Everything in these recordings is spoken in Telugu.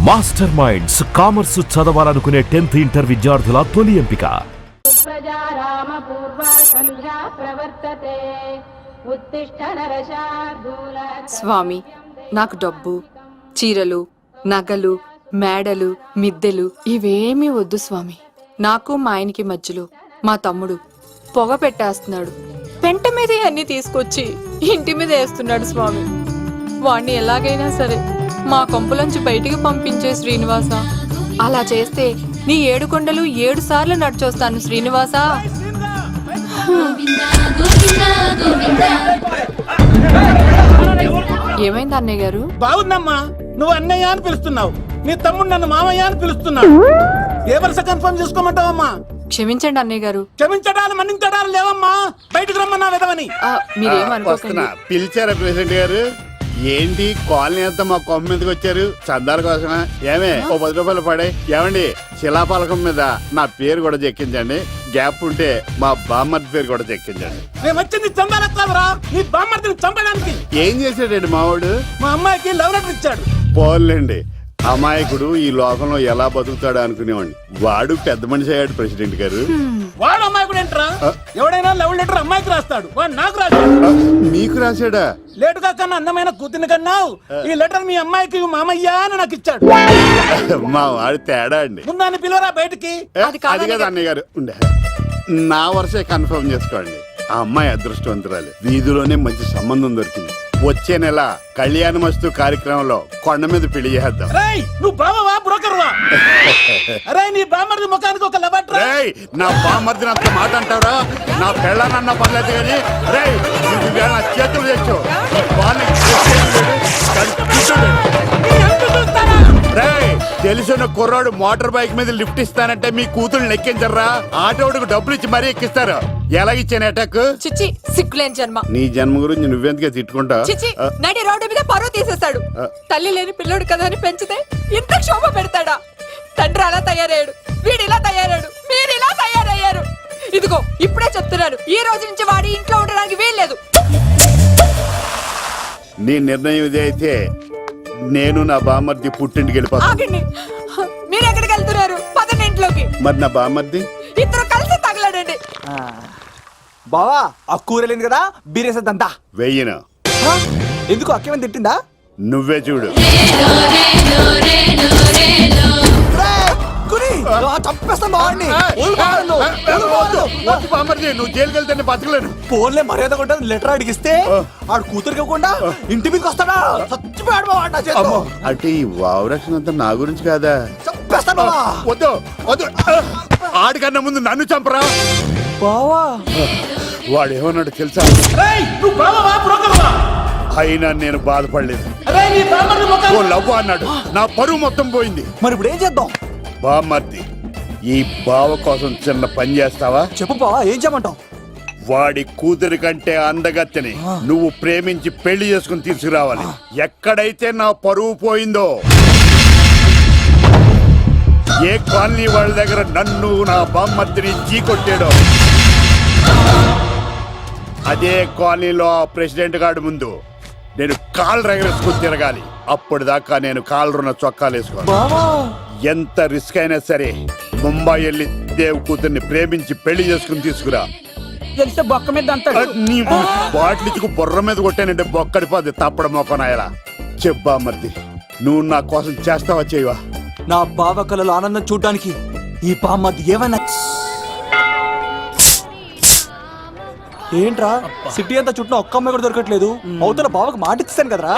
మాస్టర్ మైండ్స్ కామర్స్ చదవాలనుకునే 10th ఇంటర్ విద్యార్థుల తొలి ఎంపిక. స్వామి, నాకు డబ్బు, చీరలు, నగలు, మేడలు, మిద్దెలు ఇవేమీ వద్దు స్వామి. నాకు మా ఆయనకి మధ్యలో మా తమ్ముడు పొగ పెట్టేస్తున్నాడు. పెంట మీద అన్ని తీసుకొచ్చి ఇంటి మీద వేస్తున్నాడు స్వామి. వాణ్ణి ఎలాగైనా సరే మా కొంపులోంచి బయటికి పంపించే శ్రీనివాస. అలా చేస్తే నీ 7 కొండలు 7 సార్లు నడిచొస్తాను శ్రీనివాస. ఏమైంది అన్నయ్య గారు? బాగుందమ్మా, నువ్వు అన్నయ్య అని పిలుస్తున్నావు, నీ తమ్ముడు నన్ను మామయ్య అని పిలుస్తున్నాడు. ఏ వరుస కన్ఫర్మ్ చేసుకోమంటావమ్మా? క్షమించండి అన్నయ్య గారు. క్షమించడాలు మన్నించడాలు లేవమ్మా, బయటకు రమ్మన్నా విధవని. మీరేమనుకోకండి. పిలిచారా ప్రెసిడెంట్ గారు? ఏంటి కాలనీ అంతా మా కొమ్మ మీదకి వచ్చారు? చందాల కోసమా? ఏమే ఓ 10 రూపాయలు పడే. ఏమండి, శిలాపాలకం మీద నా పేరు కూడా చెక్కించండి. గ్యాప్ ఉంటే మా బామ్మర్ది పేరు కూడా చెక్కించండి. నేను వచ్చింది చందాలెత్తావరా, నీ బామ్మర్దిని చంపడానికి. ఏం చేశాడండి మావాడు? మా అమ్మాయికి లవ్ లెటర్ ఇచ్చాడు. పోలండి, అమాయకుడు ఈ లోకంలో ఎలా బతుకుతాడు అనుకునేవాడిని. వాడు పెద్ద మనిషి అయ్యాడు ప్రెసిడెంట్ గారు. వాడు అమ్మాయికుడు ఏంట్రా? ఎవడైనా లవ్ లెటర్ అమ్మాయికి రాస్తాడు, వాడు నాకు రాశాడు. మీకు రాశాడా? లేటుగా కన్నా అందమైన కూతుర్ని కన్నావు, ఈ లెటర్ మీ అమ్మాయికి మామయ్య అని నాకు ఇచ్చాడు. మా వాడు తేడా అండి. ముందాన్ని పిలవరా బయటికి. అది కదా అన్నయ్య గారు. ఉండే నా వరుసే కన్ఫర్మ్ చేసుకోండి. ఆ అమ్మాయి అదృష్టవంతురాలు. వీధిలోనే మంచి సంబంధం దొరికింది. వచ్చే నెల కళ్యాణమస్తు కార్యక్రమంలో కొండ మీద పెళ్లి చేద్దాం. నువ్వు బావవా బ్రోకర్వా? అరే, నీ బామ్మర్ది ముఖానికి ఒక లెటర్. నా బామ్మర్దిని అంత మాట అంటారా? నా పెళ్ళనన్న పర్లేదు కానీ నా చేతులు తెచ్చు. తెలిసిన కుర్రాడు మోటార్ బైక్ మీద లిఫ్ట్ ఇస్తానంటే మీ కూతురు ఎక్కించరా? ఆటోడికి డబ్బులు ఇచ్చి మరీ ఎక్కిస్తారు. ఎలాగిచ్చాను అటాక్? చిచ్చి, సిగ్గులేని జన్మ. నీ జన్మ గురించి నువ్వెందుకే తిట్టుకుంటా? చిచ్చి, నడి రోడ్డు మీద పరువు తీసేస్తాడు. తల్లి లేని పిల్లడు కదా అని పెంచితే ఇంత క్షోభ పెడతాడా? తండ్రి అలా తయారయ్యాడు, వీడు ఇలా తయారయ్యాడు, మీరు ఇలా తయారయ్యారు. ఇదిగో ఇప్పుడే చెప్తున్నాను, ఈ రోజు నుంచి వాడి ఇంట్లో ఉండడానికి వీల్లేదు. నీ నిర్ణయం ఇదే అయితే నేను నా బామ్మర్ది పుట్టింటికి వెళ్ళిపోతాను. ఆగండి, మీరు ఎక్కడికి వెళ్తున్నారు? పదండి ఇంట్లోకి. మరి నా బామ్మర్ది? ఇద్దరు కలిసి తగలడండి. బావా, ఆ కూరలేను కదా, బీరేసేద్దంతా. వెయ్యను. ఎందుకు అక్కేమని తిట్టిందా? నువ్వే చూడు. నువ్వు జైలుకి వెళ్తే బతకలేను. ఫోన్లే మర్యాద కూడా లెటర్ అడిగిస్తే ఆడు కూతురికి ఇవ్వకుండా ఇంటి మీదకి వస్తాడా? చచ్చిపోయాడు. అంటే ఈ వావరక్షణ అంతా నా గురించి కాదా? చంపేస్తాను. వద్దు వద్దు, ఆడికన్నా ముందు నన్ను చంపరా. బావా, వాడేమన్నాడు తెలుసా? నువ్వు బావవా బ్రోకర్వా? అయినా నేను బాధపడలేదు. నీ బామ్మర్ది ఓ లవ్వు అన్నాడు, నా పరువు మొత్తం పోయింది. మరి ఇప్పుడు ఏం చేద్దాం? బామ్మర్ది, ఈ బావ కోసం చిన్న పని చేస్తావా? చెప్పు బావా, ఏం చేయమంటావు? వాడి కూతురి కంటే అందగత్తెని నువ్వు ప్రేమించి పెళ్లి చేసుకుని తీసుకురావాలి. ఎక్కడైతే నా పరువు పోయిందో, ఏ కాలనీ వాళ్ళ దగ్గర నన్ను నా బామ్మర్దిని చీకొట్టాడో, అదే కాలనీలో ఆ ప్రెసిడెంట్ గారి ముందు నేను కాళ్ళు రగరేసుకుని తిరగాలి. అప్పటిదాకా నేను కాళ్ళున్న చొక్కాలు వేసుకోను. ఎంత రిస్క్ అయినా సరే ముంబై వెళ్ళి దేవ్ కూతుర్ని ప్రేమించి పెళ్లి చేసుకుని తీసుకురా. బొక్క మీద బాటిలిచ్చుకు బొర్ర మీద కొట్టానంటే బొక్కడిపోద్ది. తప్పడం మొక్కనాయలా. చెప్పా మర్ది, నువ్వు నా కోసం చేస్తావా చేయవా? నా బావ కళలో ఆనందం చూడడానికి ఈ బామ్మది ఏమైనా. ఏంట్రా, సిటీ అంతా చుట్టూ ఒక్క అమ్మాయి కూడా దొరకట్లేదు. అవుతున్న బావకు మాట ఇస్తాను కదరా.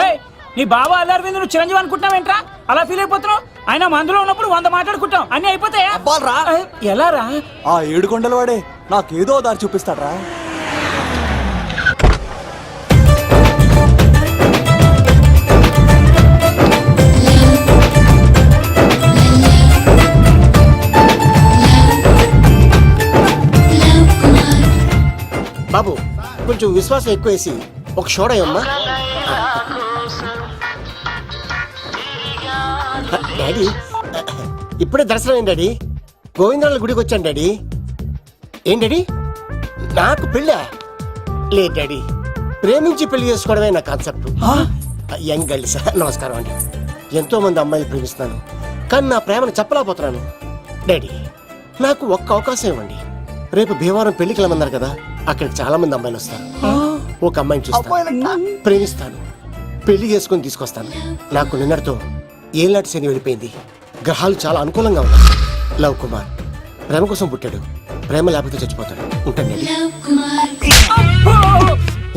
నీ బావ అల్లరి మీద నువ్వు చిరంజీవి అనుకుంటున్నావేంట్రా? అలా ఫీల్ అయిపోతున్నావు? ఆయన మందులో ఉన్నప్పుడు 100 మాట్లాడుకుంటాం, అన్ని అయిపోతాయా? ఎలా రా? ఆ 7 కొండల వాడే నాకేదో దారి చూపిస్తాడ్రా. బాబు, కొంచెం విశ్వాసం ఎక్కువేసి ఒక షోడయమ్మా. డాడీ, ఇప్పుడే దర్శనం అయింది డాడీ. గోవిందరాల గుడికి వచ్చాను డాడీ. ఏం డాడీ, నాకు పెళ్ళా? లేదు డాడీ, ప్రేమించి పెళ్లి చేసుకోవడమే నా కాన్సెప్ట్. యంగ్ గర్ల్స్, నమస్కారం అండి. ఎంతో మంది అమ్మాయిలు ప్రేమిస్తాను, కానీ నా ప్రేమను చెప్పలేకపోతున్నాను. డాడీ, నాకు ఒక్క అవకాశం ఇవ్వండి. రేపు భీమవరం పెళ్లికి వెళ్ళమన్నారు కదా, అక్కడికి చాలా మంది అమ్మాయిలు వస్తారు. ఒక అమ్మాయిని చూస్తాను, ప్రేమిస్తాను, పెళ్లి చేసుకుని తీసుకొస్తాను. నాకు నిన్నటితో ఏళ్ళనాటి శని వెళ్ళిపోయింది. గ్రహాలు చాలా అనుకూలంగా ఉన్నాయి. లవ్ కుమార్ ప్రేమ కోసం పుట్టాడు, ప్రేమ లేకపోతే చచ్చిపోతాడు. ఉంటాను డాడీ.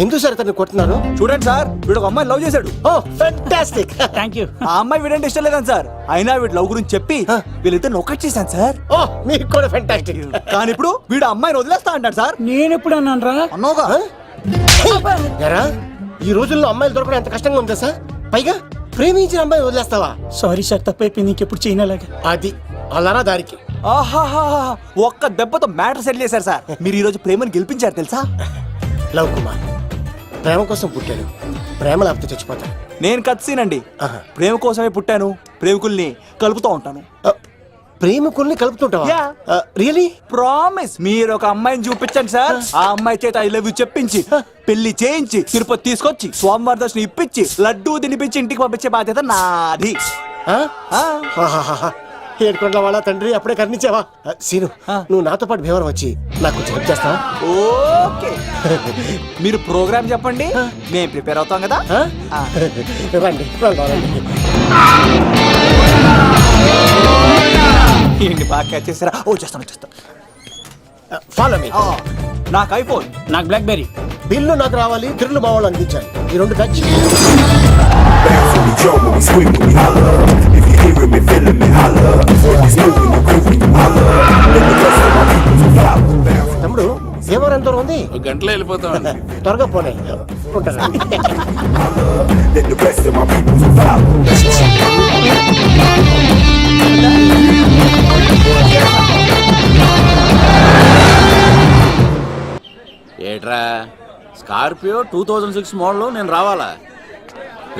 ఎందుకు సార్ తను కొడుతున్నారు? చూడండి సార్, వీడు ఒక అమ్మాయి లవ్ చేశాడు. Oh fantastic. Thank you. ఆ అమ్మాయి వీడంటే ఇష్టం లేదని సార్, అయినా వీడు లవ్ గురించి చెప్పి వీళ్ళిద్దరు ఒకటి చేశాను సార్. ఓ మీకు కూడా ఫెంటాస్టిక్. కానీ ఇప్పుడు వీడు అమ్మాయిని వదిలేస్తా అంటాడు సార్. నేను ఎప్పుడు అన్నాను రా? అన్నోగా ఎరా, ఈ రోజుల్లో అమ్మాయిలు దొరకడం ఎంత కష్టంగా ఉందా సార్? పైగా ప్రేమించిన అమ్మాయి వదిలేస్తావా? సారీ సార్, తప్పైపోయింది, ఇంకెప్పుడు చేయనలాగా. అది అలారా దారికి. ఆహాహా, ఒక్క దెబ్బతో మ్యాటర్ సెటిల్ చేశారు సార్. మీరు ఈ రోజు ప్రేమను గెలిపించారు తెలుసా? లవ్ కుమార్ ప్రేమ కోసం పుట్టాడు, ప్రేమ లేకపోతే చచ్చిపోతాడు. నేను కత్సీనండి. ఆహా. ప్రేమ కోసమే పుట్టాను, ప్రేమికుల్ని కలుపుతూ ఉంటాను. ప్రేమికుల్ని కలుపుతుంటావా? Yeah. రియలీ? ప్రామిస్. మీరు ఒక అమ్మాయిని చూపించండి సార్, ఆ అమ్మాయి చేత ఐ లవ్ యూ చెప్పించి పెళ్లి చేయించి తిరుపతి తీసుకొచ్చి స్వామివారి దర్శనం ఇప్పించి లడ్డూ తినిపించి ఇంటికి పంపించే బాధ్యత నాది. ఏడుకొండల వాళ్ళ తండ్రి అప్పుడే కర్ణించావా? సీను, నువ్వు నాతో పాటు భీవరం వచ్చి నాకు కొంచెం హెల్ప్ చేస్తావా? ఓకే. మీరు ప్రోగ్రామ్ చెప్పండి, మేము ప్రిపేర్ అవుతాం కదా. రండి రండి. ఏంటి బాగా క్యాచ్ చేస్తారా? ఓ చేస్తాను. Follow me. నాకు ఐఫోన్. నాకు బ్లాక్ బెర్రీ. బిల్లు నాకు రావాలి, తిరులు మా వాళ్ళు అందించాలి. ఈ రెండు ఖర్చు. Bounce when we jump, when we scream, when we holler. If you hearing me, feeling me, holler. When you move, when you groove, when you holler. Let the rest of my people to follow. Bounce. తమ్ముడు భీమవరం ఎంత దూరం ఉంది? గంటలో వెళ్ళిపోతాం. త్వరగా పోనీ. ఉంటాను. Let the rest of my people to follow. ఏట్రా స్కార్పియో 2006 మోడల్ నేను రావాలా?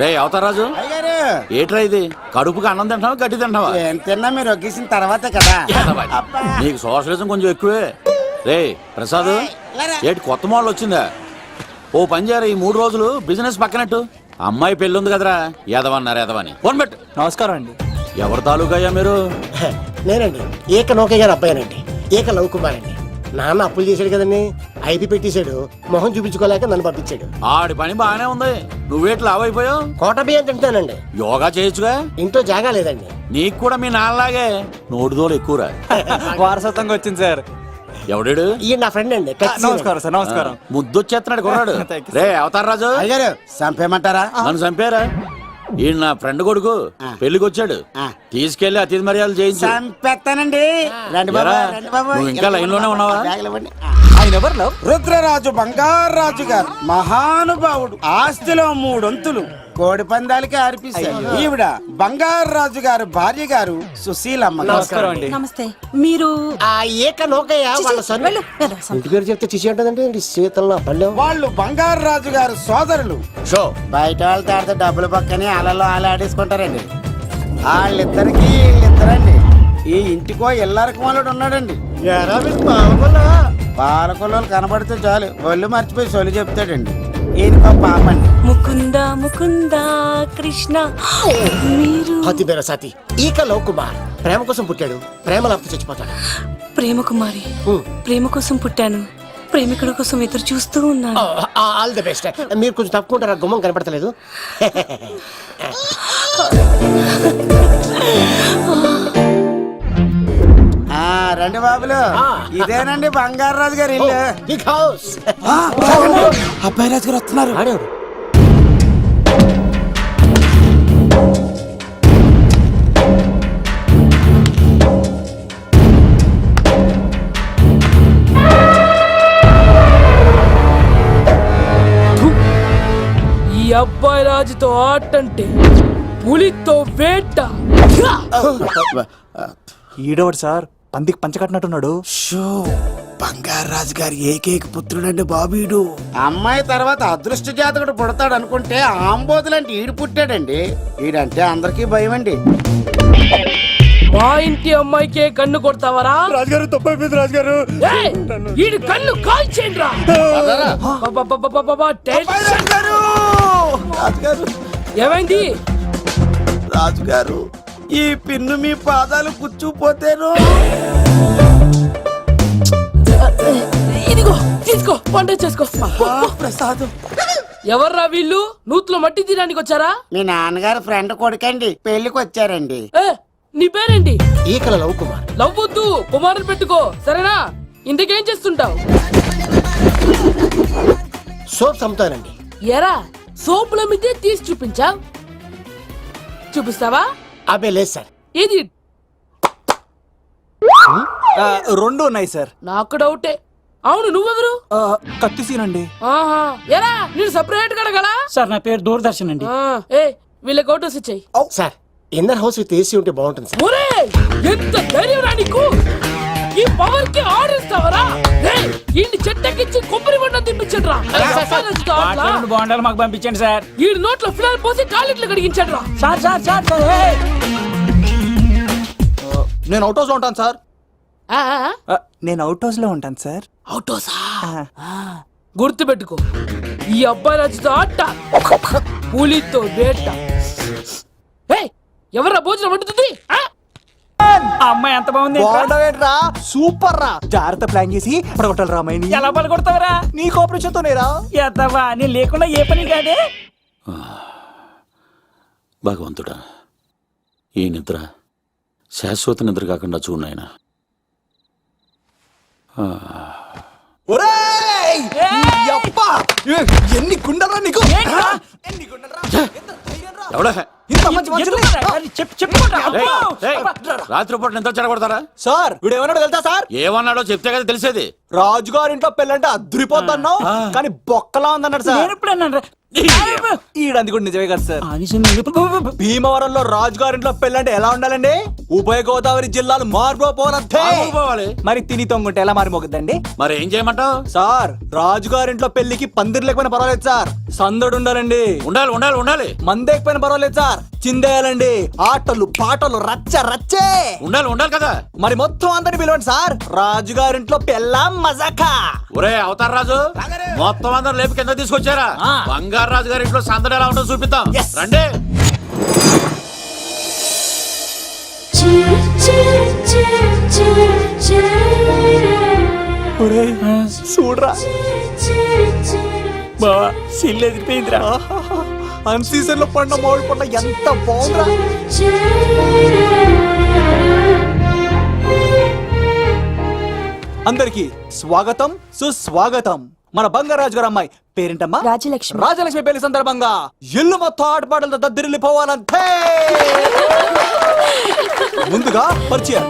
రే అవతారాజు, ఏట్రా ఇది? కడుపుకి అన్నం తింటావా గడ్డి తింటావా? తిన్నా మీరు ఒగ్గేసిన తర్వాతే కదా. నీకు సోషలిజం కొంచెం ఎక్కువే. రే ప్రసాద్, ఏటి కొత్త మోడల్ వచ్చిందా? ఓ పని చేయరా, ఈ 3 రోజులు బిజినెస్ పక్కనట్టు. అమ్మాయి పెళ్ళి ఉంది కదరా, ఎదవన్నారు ఎదవని ఫోన్ పెట్టు. నమస్కారం అండి. ఎవరి తాలూకా అయ్యా మీరు? నేనండి ఏక నౌకే గారు అబ్బాయినండి, ఏక లవ్ కుమార్ అండి. నాన్న అప్పులు చేశాడు కదండి, ఐపీ పెట్టేశాడు. మొహం చూపించుకోలేక నన్ను పంపించాడు. ఆడి పని బాగానే ఉంది, నువ్వేట్లు లావైపోయావు? కోట బియ్యం తింటానండి. యోగా చేయొచ్చుగా? ఇంట్లో జాగా లేదండి. నీకు కూడా మీ నాన్నలాగే నోటిదోలు ఎక్కువరా. వారసత్వంగా వచ్చింది సార్. ఎవడాడు? ఈయన నా ఫ్రెండ్ అండి. నమస్కారం సార్. నమస్కారం. ముద్దొచ్చేస్తున్నాడు కొన్నాడు. Thank you, రే అవతార్ రాజు, అయ్యారు చంపేయమంటారా? నన్ను చంపారా? ఈయన నా ఫ్రెండ్ కొడుకు పెళ్లికి వచ్చాడు, తీసుకెళ్లి అతిథి మర్యాదలు చేయించు. చంపేస్తానండి. రండి బాబు, ఎరా, రండి బాబు. నువ్వు ఇంకా లైన్ లోనే ఉన్నావా? బ్యాగులు ఇవ్వండి. ఆయన ఎవరు లవ్? రుద్రరాజు బంగారాజు గారు మహానుభావుడు. ఆస్తిలో 3 వంతులు కోడి పందాలకి అర్పిస్తారు. ఈవిడ బంగారాజు గారు భార్య గారు సుశీలమ్మ. నమస్కారం అండి. నమస్తే. మీరు ఆ ఏక నౌకయ్య వాళ్ళ సన్. వెళ్ళు, వెళ్ళు. ఇంటి పేరు చెప్తే చిచి ఉంటుందండి. శీతల పల్లె వాళ్ళు బంగారాజు గారు సోదరులు. షో. బయట వాళ్ళతో ఆడితే డబ్బులు పక్కనే అలలో అలా ఆడేసుకుంటారండి. వాళ్ళిద్దరికి వీళ్ళిద్దరండి. ఈ ఇంటికో ఇల్లరకు వాళ్ళడు ఉన్నాడండి. పాలకొల్లు కనబడితే చాలు ఒళ్ళు మర్చిపోయి సొలి చెప్తాడండి. ఈయనకో పాపండి. ముకుంద ముకుంద కృష్ణ. మీరు హతి బేర సాతి ఈక లవ్ కుమార్ ప్రేమ కోసం పుట్టాడు, ప్రేమ లేకపోతే చచ్చిపోతాడు. ప్రేమ కుమారి. ప్రేమ కోసం పుట్టాను, ప్రేమికుడు కోసం ఎదురు చూస్తూ ఉన్నాను. All the best. మీరు కొంచెం తప్పుకుంటారా? గుమ్మం కనపడతలేదు. రండి బాబులు, ఇదేనండి బంగారాజు గారి ఇల్లు. Big house. అబ్బాయి రాజు గారు వస్తున్నారు. ఆడేవాడు ఈ అబ్బాయి రాజుతో ఆటంటే పులితో వేట. ఈడోడు సార్, పందికి పంచ కట్టినట్టున్నాడు. బంగారాజు గారి ఏకైక పుత్రుడండి బాబీడు. అమ్మాయి తర్వాత అదృష్ట జాతకుడు పుడతాడు అనుకుంటే ఆంబోతులంటే ఈడు పుట్టాడండి. ఈడంటే అందరికీ భయం అండి. మా ఇంటి అమ్మాయికే కన్ను కొడతావరా? రాజుగారు తప్పైపోయింది రాజుగారు. ఈడు కన్ను కాల్చేయండి రా. రాజుగారు ఏమైంది? రాజుగారు ఈ పిన్ను మీ పాదాలు కూర్చుపోతేను. ఇదిగో తీసుకో, వంట చేసుకో. ప్రసాదం. ఎవర్రా వీళ్ళు? నూతులో మట్టి తీయడానికి వచ్చారా? మీ నాన్నగారు ఫ్రెండ్ కొడుకండి, పెళ్లికి వచ్చారండి. ఏ, నీ పేరేంటి? ఈకల లవ్ కుమార్. లవ్వొద్దు, కుమారుని పెట్టుకో, సరేనా? ఇంతకేం చేస్తుంటావు? సోప్స్ అమ్ముతానండి. ఎరా సోపుల మీద తీసి చూపించావు, చూపిస్తావా? అబ్బే లేదు సార్. ఇది రెండు ఉన్నాయి సార్. నాకు డౌటే. అవును, నువ్వెవరు? కత్తి సీనండి. ఆహా, ఎరా నేను సపరేట్ కడగలా? సార్ నా పేరు దూరదర్శన్ అండి. ఏ వీళ్ళ ఫోటోస్ ఇచ్చాయి. Sir inner house with AC ఉంటే బాగుంటుంది సార్. ఒరే ఎంత ధైర్యం రా నీకు! ఈ పవర్ కి ఆర్డర్ ఇస్తావరా? ఈ చెట్టెక్కించి కొబ్బరి బండ తిప్పించండి రా. రెండు బాండాలు మాకు పంపించండి సార్. ఈ నోట్లో ఫినాల్ పోసి టాయిలెట్లు కడిగించండి రా. సార్ సార్ సార్ సార్, ఏయ్! నేను అవుట్ హౌస్ లో ఉంటాను సార్. ఆ, ఆ, నేను అవుట్ హౌస్ లో ఉంటాను సార్. అవుటోసా? గుర్తు పెట్టుకో, ఈ అబ్బాయి రాజుతో ఆట, పులితో వేట. ఎవరా భోజనం వండుతుంది? ఆ? ఆ అమ్మాయి ఎంత బాగుంది ఏంట్రా? సూపర్ రా. జాగ్రత్త ప్లాన్ చేసి పడగొట్టాలి రామాయణి. ఎలా పలుకొడతావరా? నీ కోఆపరేషన్ తోనేరా. ఎద్దవా, నీ లేకుండా ఏ పని కాదే. భగవంతుడా, ఈ నిద్ర శాశ్వత నిద్ర కాకుండా చూడాయన. ఒరేయ్! ఈ అబ్బా! ఎన్ని గుండెలరా నీకు? ఎన్ని గుండెలరా? ఎంత ధైర్యం రా? ఎవడా ఇంత మంచి మనుషుల్ని? రాత్రిపూట నిద్ర చెడగొడతారా? సార్ వీడు ఏమన్నాడు తెలుసా సార్? ఏమన్నాడో చెప్తే కదా తెలిసేది. రాజుగారింట్లో పెళ్ళంటే అద్దరిపోతున్నావు, కానీ బొక్కలా ఉందన్నాడు సార్. నేను ఇప్పుడు అన్నాను రా. ఈడంది కూడా నిజమే కదా సార్. భీమవరంలో రాజుగారింట్లో పెళ్ళంటే ఎలా ఉండాలండి? ఉభయ గోదావరి జిల్లాలు మారిపోవాలి. మరి తిని తొంగుంటే ఎలా మారిపోతుందండి? మరి ఏం చేయమంటావు? సార్ రాజుగారింట్లో పెళ్లికి పందిరి లేకపోయినా పర్వాలేదు సార్, సందడు ఉండాలండి. ఉండాలి ఉండాలి ఉండాలి. మందేకపోయినా పర్వాలేదు సార్, చిందేయాలండి. ఆటలు పాటలు రచ్చ రచ్చే ఉండాలి ఉండాలి కదా. మరి మొత్తం అందరిని పిలవండి సార్, రాజుగారింట్లో పెళ్ళాం మజాకా. ఒరే అవతార్ రాజు, మొత్తం అందరు లేపు కింద తీసుకొచ్చారా? బంగారు రాజు గారి ఇంట్లో సందడి ఎలా ఉంటుందో చూపిద్దాం. రండి. చూడరా బావా, సిల్లు ఎదిరిపోయిందిరా. అన్ సీజన్ లో పండ మామిడి పండ ఎంత బాగుందిరా. అందరికి స్వాగతం సుస్వాగతం. మన బంగారాజు గారు అమ్మాయి పేరేంటమ్మా? రాజలక్ష్మి. రాజలక్ష్మి పెళ్లి సందర్భంగా ఇల్లు మొత్తం ఆటపాటలతో దద్దరిల్లిపోవాలంతే. ముందుగా పరిచయం.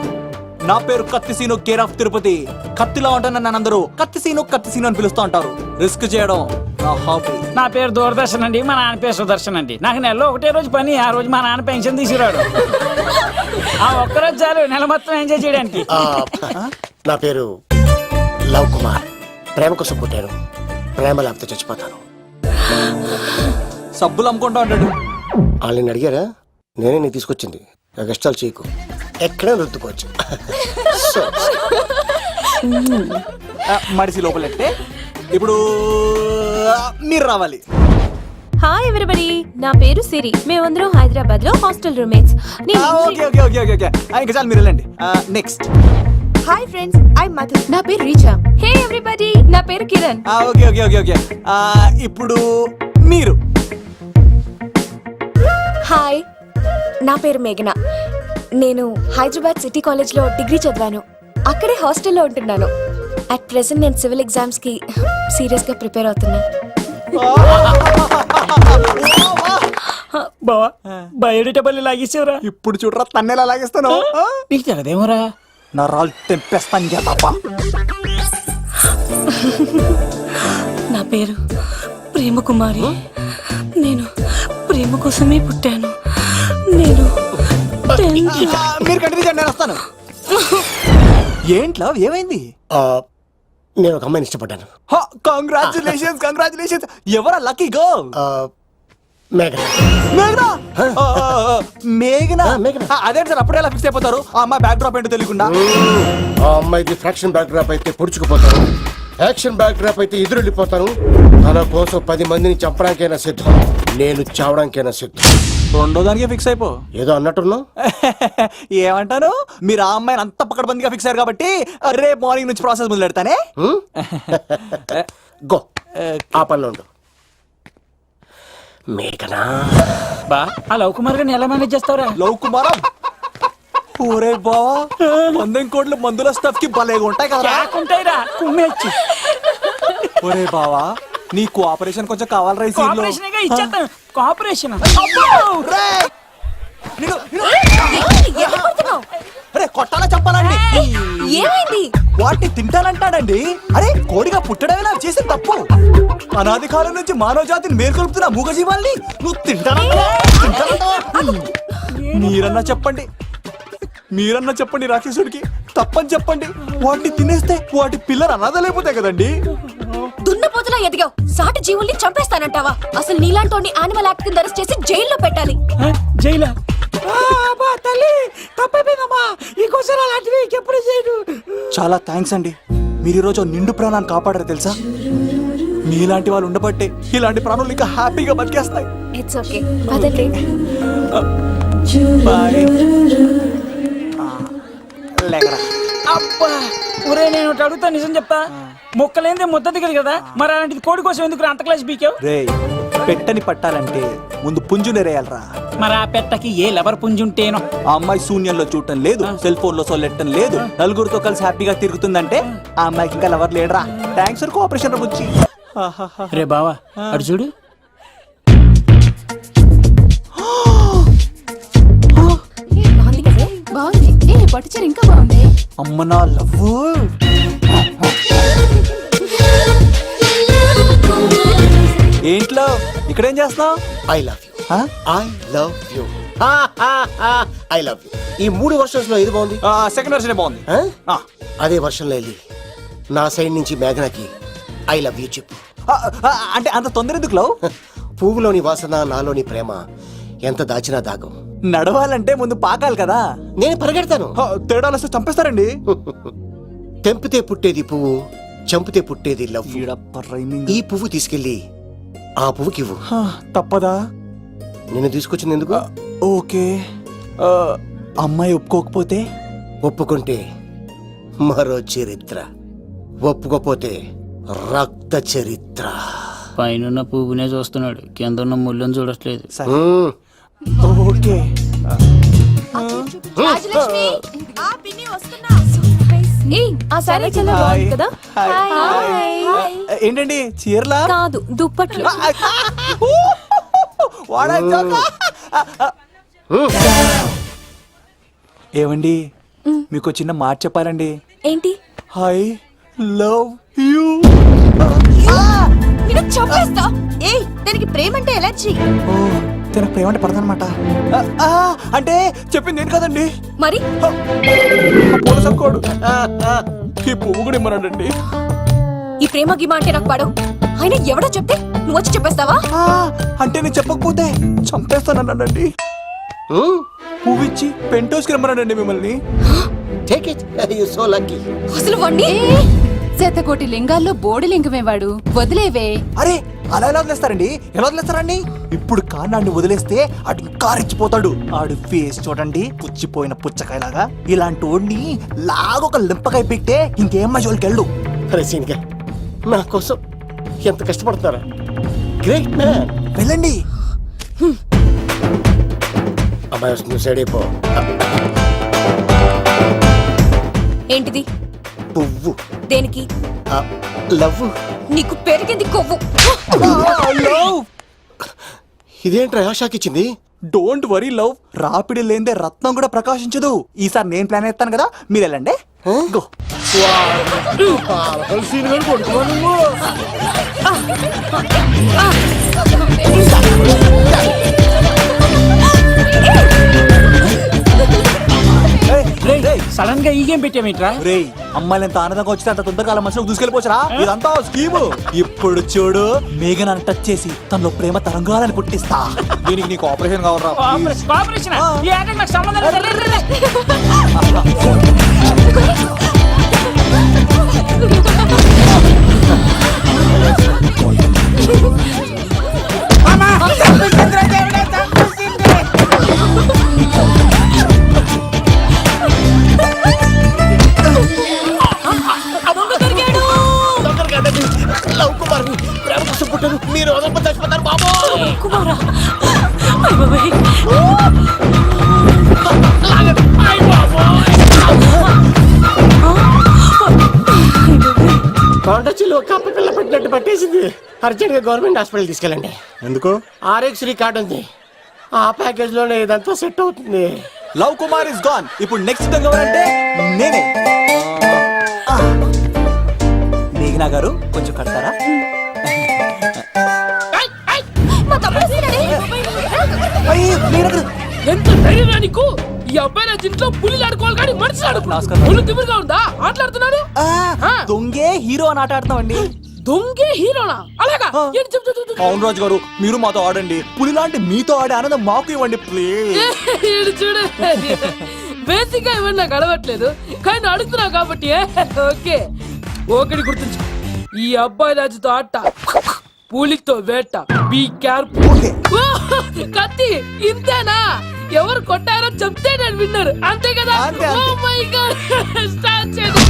నా పేరు కత్తిసీను, కేర్ ఆఫ్ తిరుపతి. కత్తిలా ఉంటాను నన్ను అందరూ కత్తిసీను అని పిలుస్తూ ఉంటారు. రిస్క్ చేయడం నా హాబీ. నా పేరు దూరదర్శన్ అండి, మా నాన్న పేరు సుదర్శన్ అండి. నాకు నెలలో ఒకటే రోజు పని, ఆ రోజు మా నాన్న పెన్షన్ తీసుకురాడు. ఆ ఒక్కరోజు చాలు నెల మొత్తం ఎంజాయ్ చేయడానికి. నా పేరు లవ్ కుమార్. ప్రేమ కోసం పుట్టాను, ప్రేమ లేకపోతే చచ్చిపోతాను. సబ్బులు అమ్ముకుంటా ఉంటాడు. వాళ్ళని అడిగారా? నేనే నీ తీసుకొచ్చింది. కష్టాలు చేయకు, ఎక్కడే రుద్దుకోవచ్చు. మడిసి లోపలెట్టే. ఇప్పుడు మీరు రావాలి. హాయ్ ఎవ్రీబడి, నా పేరు సిరి. మేమందరం హైదరాబాద్ లో hostel roommates. Okay okay okay okay. ఇంకా చాలు, మీరు వెళ్ళండి. Next. Hi friends, I Madhu. నా పేరు రీచా. హే ఎవ్రీబడి, నా పేరు Kiran. Okay okay okay okay. ఇప్పుడు మీరు. హాయ్, నా పేరు మేఘన. నేను హైదరాబాద్ సిటీ కాలేజ్ లో డిగ్రీ చదివాను. అక్కడే హాస్టల్లో ఉంటున్నాను. అట్ ప్రెసెంట్ నేను సివిల్ ఎగ్జామ్స్ కి సీరియస్ గా ప్రిపేర్ అవుతున్నా. బావా, బయోడేటా పల్లి లాగేసేవరా. ఇప్పుడు చూడరా తన్నేలా లాగేస్తాను. నీకు తెగదేమోరా. నా రాళ్ళు తెంపేస్తాను తప్ప. నా పేరు ప్రేమ కుమారి. నేను ప్రేమ కోసమే పుట్టాను. నేను మీరు కంటిన్యూ చేయండి, నేను వస్తాను. ఏంట్లో ఏమైంది? నేను ఒక అమ్మాయిని ఇష్టపడ్డాను. Congratulations congratulations. ఎవరా లక్కీ గర్ల్? మేఘన. మేఘనా? మేఘనా? మేఘన. అదే సార్, అప్పుడే ఎలా ఫిక్స్ అయిపోతారు? ఆ అమ్మాయి బ్యాక్ డ్రాప్ ఏంటో తెలియకుండా. ఆ అమ్మాయికి ఫ్రాక్షన్ బ్యాక్ డ్రాప్ అయితే పొడుచుకుపోతాను, యాక్షన్ బ్యాక్ డ్రాప్ అయితే ఎదురెళ్ళిపోతాను. తన కోసం 10 మందిని చంపడానికైనా సిద్ధం, నేను చావడానికైనా సిద్ధం. రెండో దానికి ఫిక్స్ అయిపో. ఏదో అన్నట్టున్నావు. ఏమంటాను, మీరు ఆ అమ్మాయిని అంత పక్కడబందిగా ఫిక్స్ అయ్యారు కాబట్టి రేపు మార్నింగ్ నుంచి ప్రాసెస్ మొదలు పెడతానే. గో ఆ పనిలో ఉండు. మేఘనా బా ఆ లవ్ కుమార్ గారిని ఎలా మేనేజ్ చేస్తావురా? లవ్ కుమారం ఊరే బావా, మందెం కోట్లు మందుల స్టఫ్ కి భలేగా ఉంటాయి కదా. ఉంటాయిరా కుమ్మేచ్చి. ఒరే బావా, నీ కోఆపరేషన్ కొంచెం కావాలరా ఈ సీన్ లో. కోఆపరేషన్ ఇచ్చేస్తాను. కోఆపరేషన్ ఎందుకు కొడుతున్నావ్? అరే కొట్టాలా చెప్పాలండి. ఏమైంది? వాటిని తింటానంటాడండి. అరే కోడిగా పుట్టడమేనా చేసిన తప్పు. అనాది కాలం నుంచి మానవ జాతిని మేల్కొల్పుతున్న మూగజీవాల్ని నువ్వు తింటానంటావా? మీరన్నా చెప్పండి రాక్షసుడికి, తప్పని చెప్పండి. వాటిని తినేస్తే వాటి పిల్లలు అనాథలైపోతాయి కదండి. దున్నపోతులా ఎదిగావు, సాటి జీవుల్ని చంపేస్తానంటావా? అసలు నీలాంటి యానిమల్ యాక్ట్ కింద అరెస్ట్ చేసి జైల్లో పెట్టాలి. జైలా? తల్లి తప్పైపోయిందమ్మా, ఇంకోసారి అలాంటివి ఎప్పుడు చేయడు. చాలా థ్యాంక్స్ అండి, మీరు ఈరోజు నిండు ప్రాణాన్ని కాపాడారు తెలుసా. మీలాంటి వాళ్ళు ఉండబట్టే ఇలాంటి ప్రాణులు ఇంకా హ్యాపీగా బతికేస్తాయి. ఇట్స్ ఓకే, పదండి. అబ్బా ఒరే, నేను ఒకటి అడుగుతా, నిజం చెప్తా. మొక్కలేందే ముద్ద దిగదు కదా, మరి అలాంటిది కోడి కోసం ఎందుకు అంత క్లాస్ బీకావు? రే, పెట్టని పట్టాలంటే ముందు పుంజునేరేయాలరా. మరి ఆ పెట్టకి ఏ లవర్ పుంజుంటేనో. ఆ అమ్మాయి శూన్యంలో చూడటం లేదు, సెల్ ఫోన్ లో సొల్లెట్టడం లేదు, నలుగురితో కలిసి హ్యాపీగా తిరుగుతుందంటే ఆ అమ్మాయికి ఇంకా లవర్ లేడరా. థ్యాంక్స్ ఫర్ కోఆపరేషన్ వచ్చి. రే బావా అడు చూడు. బాగుంది. పట్టుచారు ఇంకా బాగుంది. అమ్మ నా లవ్. ఏంట్లో ఇక్కడేం చేస్తున్నావు? I love you. I love you. I love you. ఈ 3 వర్షన్స్ లో ఏది బాగుంది? సెకండ్ వర్షన్ బాగుంది. అదే వర్షంలో వెళ్ళి నా సైడ్ నుంచి మేఘనాకి ఐ లవ్ యూ చెప్పు. అంటే అంత తొందర ఎందుకు లవ్? పువ్వులోని వాసన, నాలోని ప్రేమ ఎంత దాచినా దాగం. నడవాలంటే ముందు పాకాలి కదా. నేను పరిగెడతాను. తేడాలు వస్తే చంపేస్తారండి. తెంపితే పుట్టేది పువ్వు, చంపితే పుట్టేది లవ్. ఈ పువ్వు తీసుకెళ్ళి ఆ పువ్వుకి ఇవ్వు. తప్పదా? నిన్ను తీసుకొచ్చింది ఎందుకు? ఓకే. అమ్మాయి ఒప్పుకోకపోతే? ఒప్పుకుంటే మరో చరిత్ర, ఒప్పుకోపోతే రక్త చరిత్ర. పైన పువ్వునే చూస్తున్నాడు, కింద ఉన్న ముళ్ళని చూడట్లేదు. ఓకే. రాజలక్ష్మి, ఆ పిన్ని వస్తున్నా. ఆ సారీ చాలా బాగుంది కదా. ఏంటండి చీరలా? కాదు, దుప్పట్లు. ఏమండి, మీకు చిన్న మాట చెప్పాలండి. ఏంటి? I love you. నిన్ను చంపేస్తా. ఏయ్, దానికి ప్రేమ అంటే ఎలర్జీ. తన ప్రేమ అంటే పడదనమాట. అంటే చెప్పింది ఏంటి కదండి. మరి పోలసంకోడు ఈ పువ్వు కూడా ఇమ్మన్నాడండి. ఈ ప్రేమ గిమ అంటే నాకు పడవు. అయినా ఎవడో చెప్తే నువ్వు వచ్చి చెప్పేస్తావా? అంటే నేను చెప్పకపోతే చంపేస్తానన్నాడండి. పువ్విచ్చి పెంటోస్కి రమ్మన్నాడండి మిమ్మల్ని. Take it, you so lucky. అసలు వాణ్ణి శతకోటి లింగాల్లో బోడి లింగమేవాడు, వదిలేవే. అరే అలా ఎలా వదిలేస్తారండి? ఎలా వదిలేస్తారండి? ఇప్పుడు కాన్నాడిని వదిలేస్తే ఆడు ఇంకా రెచ్చిపోతాడు. ఆడు ఫేస్ చూడండి, పుచ్చిపోయిన పుచ్చకాయలాగా. ఇలాంటి వాడిని లాగొక లింపకాయ పెట్టే ఇంకేం మజోలికి వెళ్ళు. అరే సీన్గా, నా కోసం ఎంత కష్టపడతారా? Great man. వెళ్ళండి. అమ్మాయి వస్తుంది, సైడ్ అయిపో. ఏంటిది? పువ్వు. దేనికి? లవ్. నీకు పెరిగింది కొవ్వు. ఇదేంట్రా షాక్ ఇచ్చింది? డోంట్ వరీ లవ్, రాపిడి లేదే రత్నం కూడా ప్రకాశించదు. ఈసారి నేను ప్లాన్ ఎత్తాను కదా, మీరు వెళ్ళండి. గో. సడన్ గా ఈ గేమ్ పెట్టామేంట్రా? రే, అమ్మాయిలు ఎంత ఆనందంగా వచ్చితే అంత తొందరగా మనుషులకు దూసుకెళ్ళిపోవచ్చురా. ఇదంతా స్కీము. ఇప్పుడు చూడు, మేఘనాన్ని టచ్ చేసి తనలో ప్రేమ తరంగాలని పుట్టిస్తా. దీనికి నీకు ఆపరేషన్ కావాలరా? కోఆపరేషన్ ఈ ఆటకి నాకు సంబంధం లేదు. కొండచిలో కప్ప పిల్ల పట్టినట్టు పట్టేసింది. అర్జెంట్గా గవర్నమెంట్ హాస్పిటల్ తీసుకెళ్ళండి. ఎందుకు? ఆరోగ్యశ్రీ కార్డు ఉంది, ఆ ప్యాకేజ్ లోనే ఇదంతా సెట్ అవుతుంది. Love Kumar is gone. ఇప్పుడు నెక్స్ట్ దొంగ ఎవరంటే నేనే. మేఘనా గారు కొంచెం కడతారా? అయ్యో, మేఘనా గారు. ఎంత ధైర్యం నీకు? ఈ అబ్బాయి నా ఇంట్లో పులిలు ఆడుకోవాలి కానీ మనుషులు ఆడుకున్నాడు. ఒళ్ళు తిమ్మిరిగా ఉందా ఆటలాడుతున్నాడు? దొంగే హీరో అని ఆట ఆడతామండి. దొంగే హీరోనా? అలాగా? ఏంటి చెప్పు, చెప్పు, చెప్పు. అవును రాజు గారు, మీరు మాతో ఆడండి. పులి లాంటి మీతో ఆడే ఆనందం మాకు ఇవ్వండి ప్లీజ్. ఈడు చూడు, బేసిక్ గా ఇవన్నీ నాకు అడవట్లేదు కానీ నువ్వు అడుగుతున్నావు కాబట్టి ఓకే. ఒకటి గుర్తుంచు, ఈ అబ్బాయి రాజుతో ఆట, పులితో వేట. Be careful. కత్తి ఇంతేనా? ఎవరు కొట్టారో చెప్తే నేను విన్నారు, అంతే కదా? అంతే, ఓ అంతే. మై గాడ్, స్టార్ట్ చేద్దాం.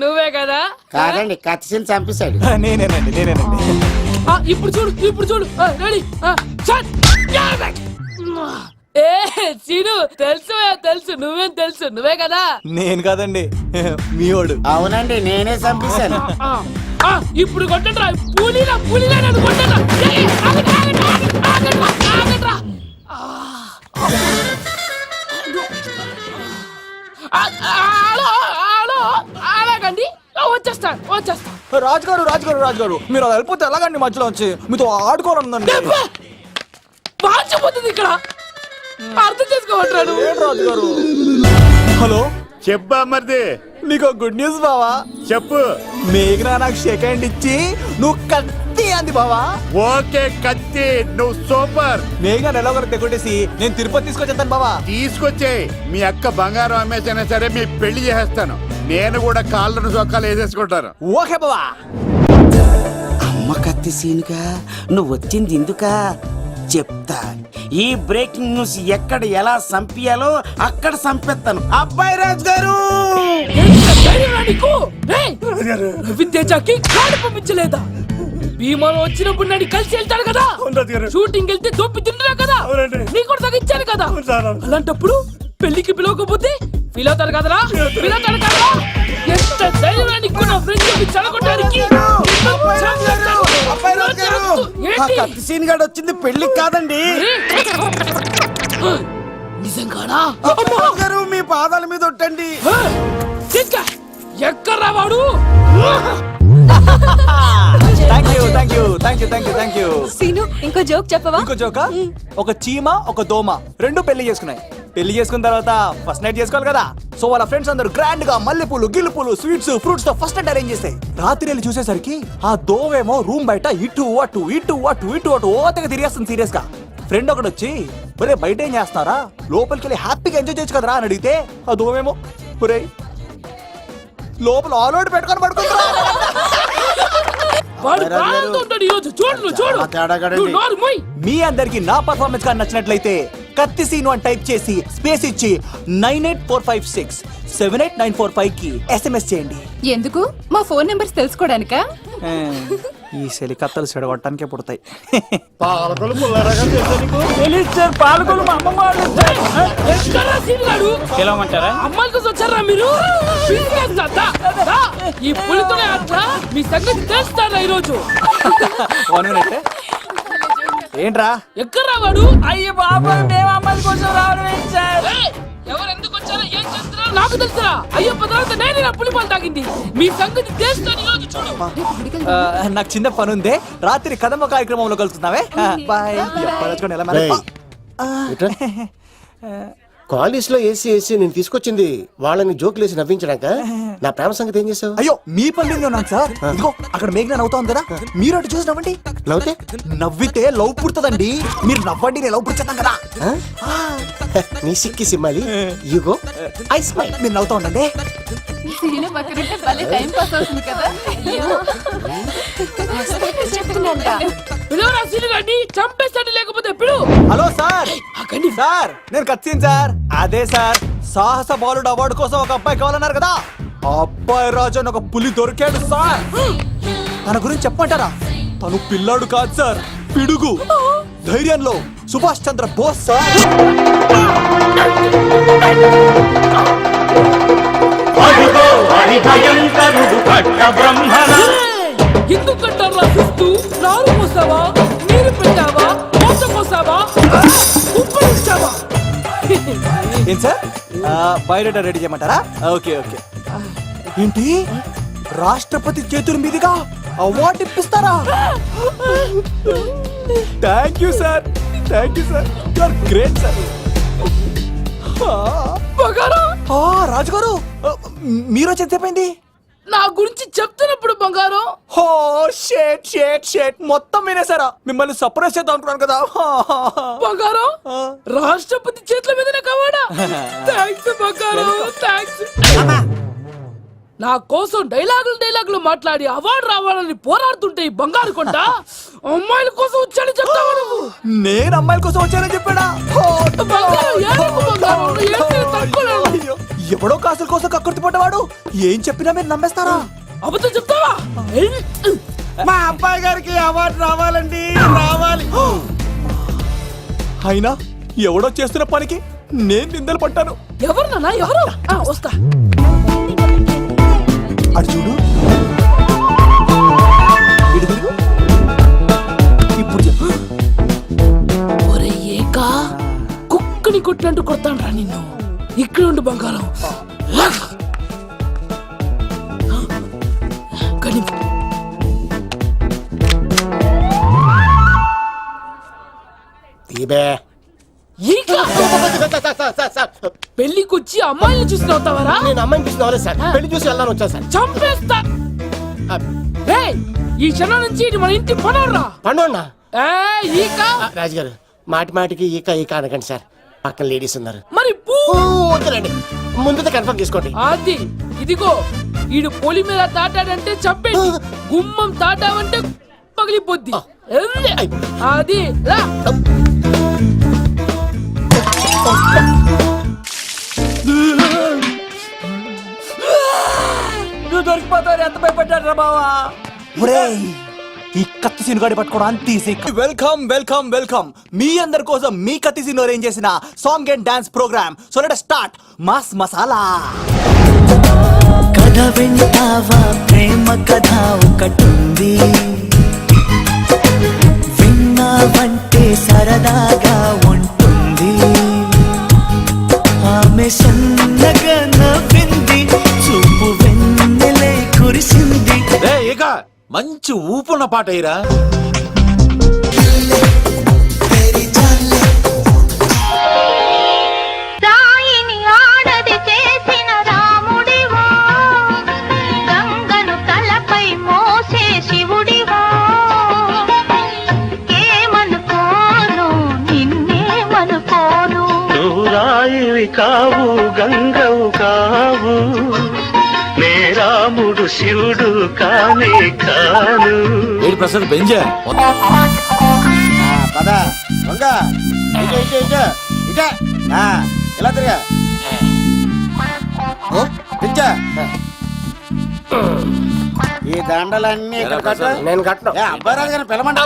నువ్వే కదా? కాదండి, కత్తిసీని చంపేశాడు. నేనేనండి. ఇప్పుడు చూడు, ఇప్పుడు చూడు. రెడీ, సీను తెలుసు తెలుసు, నువ్వేం తెలుసు, నువ్వే కదా? నేను కాదండి, మీవాడు. అవునండి, నేనే చంపేశాను. ఇప్పుడు కొట్టండిరా, పులిలా పులిలా నన్ను కొట్టండిరా. ఆగండ్రా. అలాగండి, వచ్చేస్తా. రాజు గారు మీరు అది వెళ్ళిపోతే ఎలాగండి? మధ్యలో వచ్చి మీతో ఆడుకోవాలందండి. మార్చిపోతుంది ఇక్కడ, అర్థం చేసుకోవట్రాడు. రాజు గారు. హలో, చెప్పా మరిది. నీకు గుడ్ న్యూస్ బావా. చెప్పు. మేఘనా నాకు షేక్ హ్యాండ్ ఇచ్చి నువ్వు కత్తి అంది బావా. ఓకే కత్తి, నువ్వు సూపర్. మేఘనా ఎలా ఒకరు తెగొట్టేసి నేను తిరుపతి తీసుకొచ్చేస్తాను బావా. తీసుకొచ్చేయి. మీ అక్క బంగారం అమ్మేసైనా సరే మీ పెళ్లి చేసేస్తాను. నేను కూడా కాళ్ళను చొక్కాలు వేసేసుకుంటాను. ఓకే బావా. అమ్మ కత్తి సీనుగా నువ్వు వచ్చింది ఎందుకా చెప్తా. ఈ బ్రేకింగ్ న్యూస్ ఎక్కడ ఎలా సంపియాలో అక్కడ సంపెత్తాను. అబ్బాయి రాజు గారు, విద్యాచాకి కాడు పంపించలేదా? భీమాలో వచ్చినప్పుడు నన్ను కలిసి వెళ్తాడు కదా, షూటింగ్ వెళ్తే దొప్పి తింటున్నా కదా, నీకు కూడా తగ్గించాను కదా. అలాంటప్పుడు పెళ్లికి పిలవకపోతే పిలవుతాడు కదరా? ఎంత ధైర్యం నీకు నా ఫ్రెండ్ చెడగొట్టడానికి? కత్తి సీన్ గాడు వచ్చింది పెళ్లికి కాదండి. నిజంగానా? రాజు గారు, మీ పాదాల మీద ఒట్టండి. ఎక్కడ్రా వాడు? Thank you. సీను, ఇంకో జోక్ చెప్పవా? ఇంకో జోకా? ఒక చీమ ఒక దోమ రెండు పెళ్లి చేసుకున్నాయి. పెళ్లి చేసుకున్న తర్వాత ఫస్ట్ నైట్ చేసుకోవాలి కదా. సో వాళ్ళ ఫ్రెండ్స్ అందరూ గ్రాండ్ గా మల్లెపూలు, గిల్లుపూలు, స్వీట్స్, ఫ్రూట్స్ తో ఫస్ట్ నైట్ అరేంజ్ చేస్తాయి. రాత్రి వెళ్ళి చూసేసరికి ఆ దోవేమో రూమ్ బయట ఇటు అటు ఓతగా తిరిగేస్తుంది సీరియస్ గా. ఫ్రెండ్ ఒకటి వచ్చి, ఒరే బయట ఏం చేస్తున్నారా, లోపలికి వెళ్ళి హ్యాపీగా ఎంజాయ్ చేయొచ్చు కదరా అని అడిగితే ఆ దోవేమో, ఒరే లోపల ఆల్ అవుట్ పెట్టుకొని పడుకుంటా. మీ అందరికి నా పర్ఫార్మెన్స్ గా నచ్చినట్లయితే కత్తి సీను అని టైప్ చేసి స్పేస్ ఇచ్చి 9845678945 కి SMS చేయండి. ఎందుకు? మా ఫోన్ నెంబర్స్ తెలుసుకోవడానికా? ఈ సెలికత్తలు చెడగొట్టడానికే పుడతాయి. పాలకులు పుల్లారాగా తెలుసా నీకు? పాలకులు మా అమ్మమ్మ వాళ్ళు. పిలవమంటారా? అమ్మాయిల కోసం వచ్చారా మీరు? ఈ పులితోనే అట్లా మీ సంగతి తెలుస్తారా ఈరోజు? ఏంట్రా ఎక్కడ్రా వాడు? అయ్యో బాబా, మేము అమ్మాయిల కోసం రావడం ఏంటి సార్? ఎవరు ఎందుకు వచ్చారో ఏం చేస్తున్నారో నాకు తెలుసురా. అయ్యో తర్వాత నేను నా పులిపాలు తాగింది. మీ సంగతి తెలుస్తాను ఈరోజు, చూడు. నాకు చిన్న పని ఉంది, రాత్రి కదమ్మ కార్యక్రమంలో కలుస్తున్నావే. బాయ్. కాలేజ్ లో ఏసీ నేను తీసుకొచ్చింది వాళ్ళని జోకులేసి నవ్వించడాక. నా ప్రేమ సంగతి ఏం చేసావు? అయ్యో మీ పని ఉన్నాను సార్. ఇదిగో అక్కడ మేఘన నవ్వుతాం కదా, మీరు అటు చూసి నవ్వండి. నవ్వుతే నవ్వితే లవ్ పుడుతుందండి. మీరు నవ్వండి, నేను లవ్ పుడిచేద్దాం కదా. నీ సిక్కి సిమ్మాలి. యుగో ఐ స్మైల్. మీరు నవ్వుతా ఉండండి. చంపేస్తాడు లేకపోతే ఎప్పుడు? Hello sir. సార్ నేను కత్తిన్ సార్. అదే సార్, సాహస బాలుడు అవార్డు కోసం ఒక అబ్బాయి కావాలన్నారు కదా, ఆ అబ్బాయి రాజు అని ఒక పులి దొరికాడు సార్. తన గురించి చెప్పమంటారా? తను పిల్లాడు కాదు సార్, పిడుగు. ధైర్యంలో సుభాష్ చంద్ర బోస్ సార్. ఎందుకు కట్టారు రాసిస్తూ నారు పోసావా, నీరు పెట్టావా, మోసం పోసావా, ఉప్పు ఇచ్చావా? ఏం సార్ బయోడేటా రెడీ చేయమంటారా? Okay okay. ఏంటి రాష్ట్రపతి చేతుల మీదుగా అవార్డు ఇప్పిస్తారా? Thank you sir, thank you sir, you are great sir. రాజుగారు మీరు చెప్పింది నా గురించి చెప్తున్నప్పుడు బంగారం. హో షేట్ షేట్ షేట్ మొత్తం వినేసారా? మిమ్మల్ని సర్ప్రైజ్ చేద్దాం అనుకున్నాను కదా. బంగారం రాష్ట్రపతి చేతుల మీదనే కావాడా? థ్యాంక్స్ బంగారం, థ్యాంక్స్. నా కోసం డైలాగులు మాట్లాడి అవార్డు రావాలని పోరాడుతుంటే ఈ బంగారు కొండ అమ్మాయిల కోసం వచ్చాడని చెప్తావా నువ్వు? నేను అమ్మాయిల కోసం వచ్చానని చెప్పాడా? బంగారం, ఏడవకు బంగారం, నువ్వు ఏడ్చినా తట్టుకోలేను. అయ్యో, ఎవడో కాసుల కోసం కక్కుర్తి పడ్డవాడు ఏం చెప్పినా మీరు నమ్మేస్తారా? అబద్ధం చెప్తావా? మా అబ్బాయి గారికి అవార్డు రావాలండి, రావాలి. అయినా ఎవడో చేస్తున్న పనికి నేను నిందలు పట్టాను. ఎవరు నాన్న, ఎవరు? వస్తా. అటు చూడు, ఇటు తిరుగు. ఇప్పుడు చెప్పు. ఒరే ఏకా, కుక్కని కొట్టినట్టు కొడతాను రా నిన్ను. ఇక్కడ ఉండు బంగారం. పెళ్లికొచ్చి అమ్మాయిని చూసి నవ్వుతావరా? నేను అమ్మాయిని చూసి నవ్వలేదు సార్, పెళ్లి చూసి వెళ్ళాలని వచ్చాను సార్. చంపేస్తా. ఈ క్షణం నుంచి ఇది మన ఇంటి పనోడ్రా. పండుగ ఈకా రాజుగారు మాటి మాటికి ఈక ఈక అనకండి సార్, పక్కన లేడీస్ ఉన్నారు. మరి వద్దులండి, ముందు కన్ఫర్మ్ చేసుకోండి. అది ఇదిగో ఈడు పొలి మీద తాటాడంటే చంపేది, గుమ్మం తాటావంటే పగిలిపోద్ది. అది రా. నువ్వు దొరికిపోతావు, ఎంత భయపడ్డారా బావా? ఈ కత్తి సీనుగాడి పట్టుకోవడానికి తీసి వెల్కమ్ వెల్కమ్ వెల్కమ్. మీ అందరి కోసం మీ కత్తి సీను అరేంజ్ చేసిన song and dance program. So let us start mass masala. కథ వింటావా, ప్రేమ కథ ఒకటుంది, విన్నావంటే సరదాగా ఉంటుంది. ఆమె సన్నగా నవ్వింది, చూపు వెన్నెలై కురిసింది. ఇక మంచి ఊపున్న పాట అయ్యిరా. రాయిని ఆడది చేసిన రాముడివా, గంగను తలపై మోసే శివుడివా. ఏమనుకోను నిన్నేమనుకోను, నువ్వు రాయివి కావు, గంగవు కావు, నే రాముడు శివుడు కానే కాను. ఏడు ప్రసాద్ బెంజా పదా దొంగ, ఇటే ఇటే ఇటే ఇటే. ఇలా తిరిగా పిచ్చా. ఈ దండలన్నీ ఇక్కడ కట్టు. నేను కట్టను. అబ్బాయి రాజు గారిని పిలమంటా.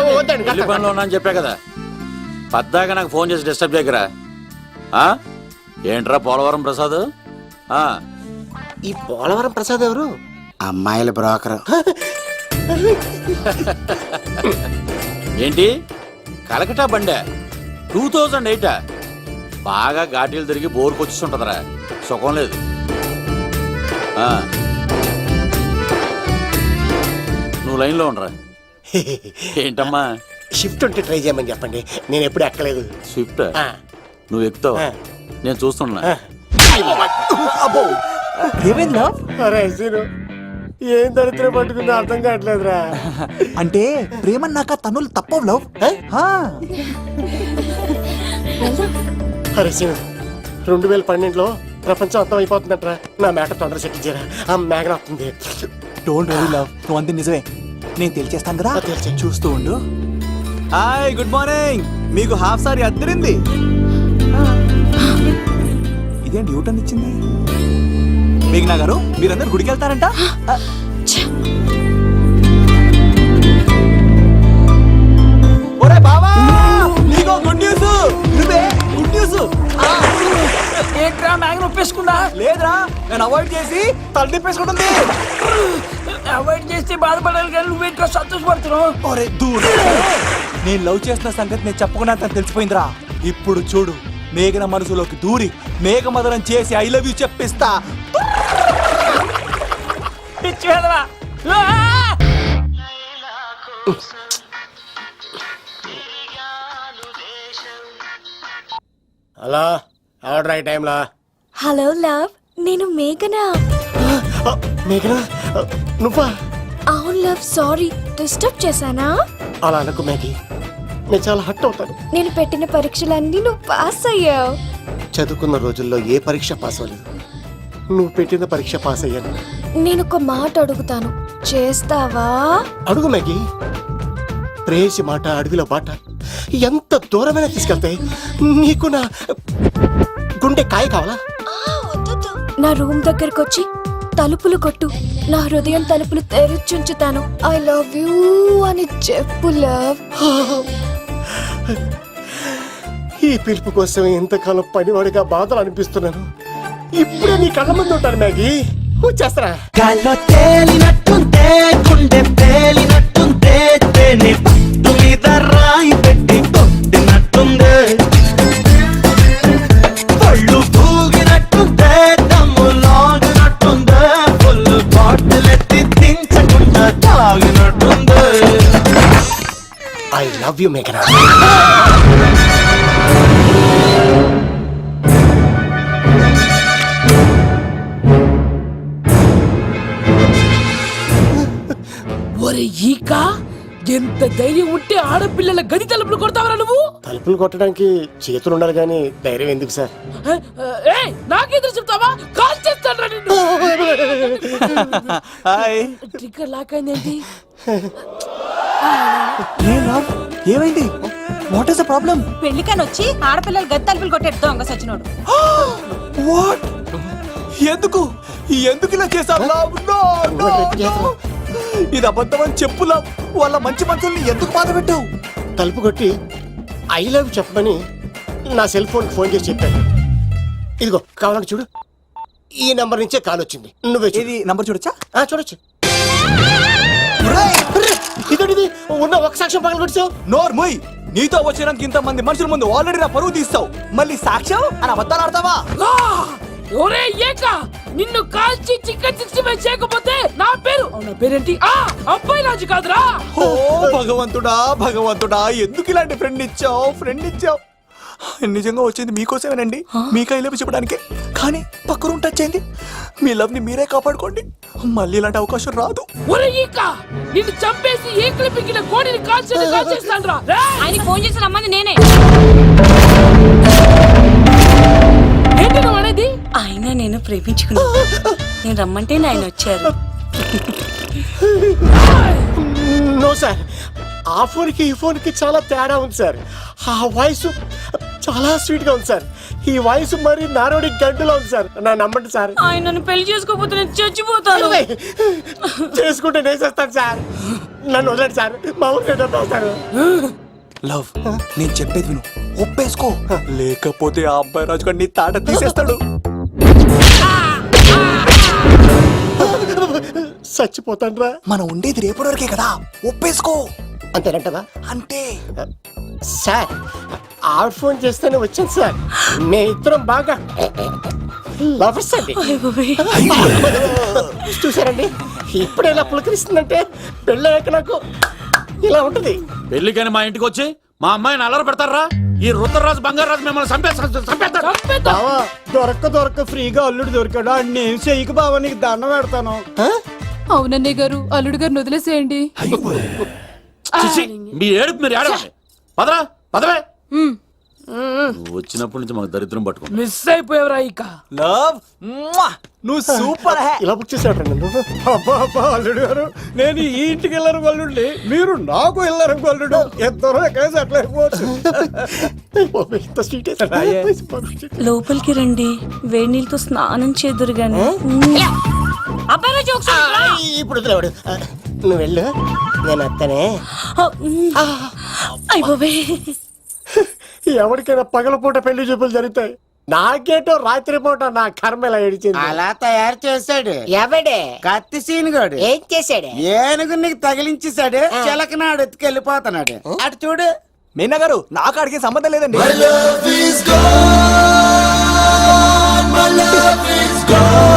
పెళ్లి పనిలో ఉన్నా అని చెప్పా కదా, పద్దాక నాకు ఫోన్ చేసి డిస్టర్బ్ చేయకరా. ఏంట్రా పోలవరం ప్రసాద్? ఈ పోలవరం ప్రసాద్ ఎవరు? అమ్మాయిల బ్రోకర్. ఏంటి కలకటా బండే 2008? బాగా ఘాటీలు తిరిగి బోర్కు వచ్చిస్తుంటదరా, సుఖం లేదు. నువ్వు లైన్లో ఉండరా. ఏంటమ్మా షిఫ్ట్ ఉంటే ట్రై చేయమని చెప్పండి, నేను ఎప్పుడు ఎక్కలేదు. స్విఫ్ట్ నువ్వు ఎక్కుతావు, నేను చూస్తున్నా. అబ్బో ఏమైందా? ఏం దరిద్రం పట్టుకుందో అర్థం కావట్లేదురా. అంటే ప్రేమన్నాక తనులు తప్పవు లవ్. అరే సీను, 2012లో ప్రపంచం అంతం అయిపోతుందట్రా. నా మేట తొందర సెట్ చేయరా, ఆ మేఘన వస్తుంది. డోంట్ వరీ లవ్, నువ్వు అంది నిజమే, నేను తెలిచేస్తాను కదా. తెలిసే చూస్తూ ఉండు. Hi good morning. మీకు హాఫ్ సారీ అద్దరింది. ఇదేంటి యూటర్న్ ఇచ్చింది? మేఘనా గారు మీరందరూ గుడికి వెళ్తారంట. ఒరే బావా, నీకు నన్ను అవాయిడ్ చేసి తల తిప్పేసుకుంటుంది. అవాయిడ్ చేస్తే బాధపడాలి కానీ నువ్వేంట్రా సంతోషపడుతున్నావు? ఒరే దూర్, నేను లవ్ చేస్తున్న సంగతి నేను చెప్పకుండా తను తెలిసిపోయిందిరా. ఇప్పుడు చూడు, మేఘన మనసులోకి దూరి మేఘమదనం చేసి ఐ లవ్ యూ చెప్పిస్తా. పిచ్చి వెధవా. అలా ఆర్డర్ అయ్యే టైంలా హలో లవ్, నేను మేఘనా. మేఘనా నువ్వా? అవును లవ్, సారీ డిస్టర్బ్ చేశానా? అలా అనుకో మ్యాగీ, నేను చాలా హట్ అవుతాను. నేను పెట్టిన పరీక్షలన్నీ నువ్వు పాస్ అయ్యావు. చదువుకున్న రోజుల్లో ఏ పరీక్ష పాస్ అవ్వలేదు, నువ్వు పెట్టిన పరీక్ష పాస్ అయ్యాను. నేను ఒక మాట అడుగుతాను, చేస్తావా? అడుగు మ్యాగీ. ప్రేయసి మాట అడవిలో బాట ఎంత దూరమైనా తీసుకెళ్తాయి. నీకు నా గుండె కాయ కావాలా? నా రూమ్ దగ్గరకు వచ్చి తలుపులు కొట్టు, నా హృదయం తలుపులు తెరిచుంచుతాను. ఐ లవ్ యూ అని చెప్పు లవ్. ఈ పిలుపు కోసం ఎంతకాలం పనివాడిగా బాధలు అనిపిస్తున్నాను. ఇప్పుడే నీ కళ్ళ ముందు ఉంటాను మ్యాగీ, వచ్చేస్తారా? గాల్లో తేలినట్టుందే, గుండె తేలినట్టుందే, తేనె పట్టు మీద రాయి పెట్టి కొట్టినట్టుందే, పళ్ళు తూగినట్టుందే, దమ్ము లాగినట్టుందే, ఫుల్ బాటిల్ ఎత్తి దించకుండా తాగినట్టుందే. ఐ లవ్ యూ మేఘనా. ఒరే ఈక, ఎంత ధైర్యం ఉంటే ఆడపిల్లల గది తలుపులు కొడతావరా నువ్వు? తలుపులు కొట్టడానికి చేతులు ఉండాలి కానీ ధైర్యం ఎందుకు సార్? నాకెదురు చెప్తావా? కాల్ చేస్తాను నిన్ను. హాయ్. ట్రిగ్గర్ లాక్ అయిందేంటి? ఏమైంది? What is the problem? పెళ్లికని వచ్చి ఆడపిల్లలు గది తలుపులు కొట్టాడు దొంగ సచ్చినోడు. వాట్? ఎందుకు ఎందుకు ఇలా చేశావు? ఇది అబద్ధం అని చెప్పులా. వాళ్ళ మంచి మనుషుల్ని ఎందుకు బాధ పెట్టావు? తలుపు కొట్టి ఐ లవ్ చెప్పమని నా సెల్ ఫోన్ ఫోన్ చేసి చెప్పాను. ఇదిగో కావాలంటే చూడు, ఈ నంబర్ నుంచే కాల్ వచ్చింది. నువ్వే ఇది నంబర్ చూడొచ్చా? చూడొచ్చు. ఇదేంటిది? ఉన్న ఒక సాక్ష్యం పగల పెట్టావు. నోర్ ముయ్. నీతో వచ్చినాక ఇంతమంది మనుషుల ముందు ఆల్రెడీ నా పరువు తీస్తావు, మళ్ళీ సాక్ష్యం అని అబద్ధాలు ఆడతావా? ఒరే ఏక, నిన్ను కాల్చి చికెన్ 65 చేయకపోతే నా పేరేంటి? అబ్బాయి రాజు కాదురా. ఓ భగవంతుడా భగవంతుడా, ఎందుకు ఇలాంటి ఫ్రెండ్ ఇచ్చావు? నిజంగా వచ్చింది మీకోసమేనండి, మీకు ఐ లవ్ చెప్పడానికి. కానీ పక్క రూమ్ టచ్ అయింది. మీ లవ్ ని మీరే కాపాడుకోండి, మళ్ళీ ఇలాంటి అవకాశం రాదు. ఒరే ఈక, నిన్ను చంపేసి ఏకలు పిగిన కోడిని కాల్చేస్తాను రా. ఆయనకి ఫోన్ చేసి రమ్మని నేనే. ఏంటి నువ్వు అనేది? ఆయన నేను ప్రేమించుకున్నా, నేను రమ్మంటే ఆయన వచ్చారు. నో సార్, ఆ ఫోన్కి ఈ ఫోన్కి చాలా తేడా ఉంది సార్. ఆ వాయిస్ చాలా స్వీట్ గా ఉంది సార్. ఈ వాయిస్ మరి నారోడి గంటలో ఉంది సార్. నా నమ్మండి సార్. ఆయన నన్ను పెళ్లి చేసుకోకపోతే నేను చచ్చిపోతాను. చేసుకుంటే నేను చేస్తాను సార్. నన్ను వదలండి సార్, మా ఊరు వస్తారు. లవ్, నేను చెప్పేది విను, ఒప్పేసుకో, లేకపోతే ఆ అబ్బాయి రాజు గారు నీ తాట తీసేస్తాడు. చచ్చిపోతాను రా. మనం ఉండేది రేపటి వరకే కదా, ఒప్పేసుకో. అంతేనంటదా? అంటే సార్, ఆ ఫోన్ చేస్తేనే వచ్చాను సార్. మే ఇద్దరం బాగా లవర్స్ అండి. చూసారండి, ఇప్పుడు ఎలా పులకరిస్తుందంటే పెళ్ళయ్యాక నాకు ఇలా ఉంటది. పెళ్లికని మా ఇంటికి వచ్చి మా అమ్మాయిని అల్లరి పెడతారా? ఈ రుద్రరాజు బంగారాజు మిమ్మల్ని చంపేస్తారు. బావా, దొరక్క ఫ్రీగా అల్లుడు దొరికాడు. నేను చెయ్యికి బావా, నీకు దండం పెడతాను. అవునన్నయ్య గారు, అల్లుడు గారిని వదిలేసేయండి. చిచి, మీ ఏడుపు మీరు ఏడవండి. పదవే. వచ్చినప్పటి నుంచి మాకు దరిద్రం పట్టుకో. మిస్ అయిపోయావురా ఇక. లవ్, నువ్వు సూపర్. ఇలా బుక్ చేసాడు నువ్వు. అబ్బా అల్లుడు గారు, నేను ఈ ఇంటికి వెళ్ళరు గల్లుండి, మీరు నాకు వెళ్ళరు గల్లుడు. ఇద్దరు ఎక్కడైనా అట్లా లోపలికి రండి, వేడి నీళ్ళతో స్నానం చేదురు గాని. ఇప్పుడు వదిలేవాడు. నువ్వు వెళ్ళు, నేను అత్తనే. అయిపోవే. ఎవరికైనా పగలపూట పెళ్లి చూపులు జరుగుతాయి, నాకేటో రాత్రిపూట నా కర్మ ఇలా ఏడిచింది. అలా తయారు చేశాడు ఎవడే కత్తి సీనుగాడు. ఏం చేశాడే? ఏనుగు నీకు తగిలించేశాడు, చిలకనాడు ఎత్తుకెళ్ళిపోతున్నాడు. అటు చూడు. మీనా గారు నాకు అడిగే సంబంధం లేదండి. My love is gone.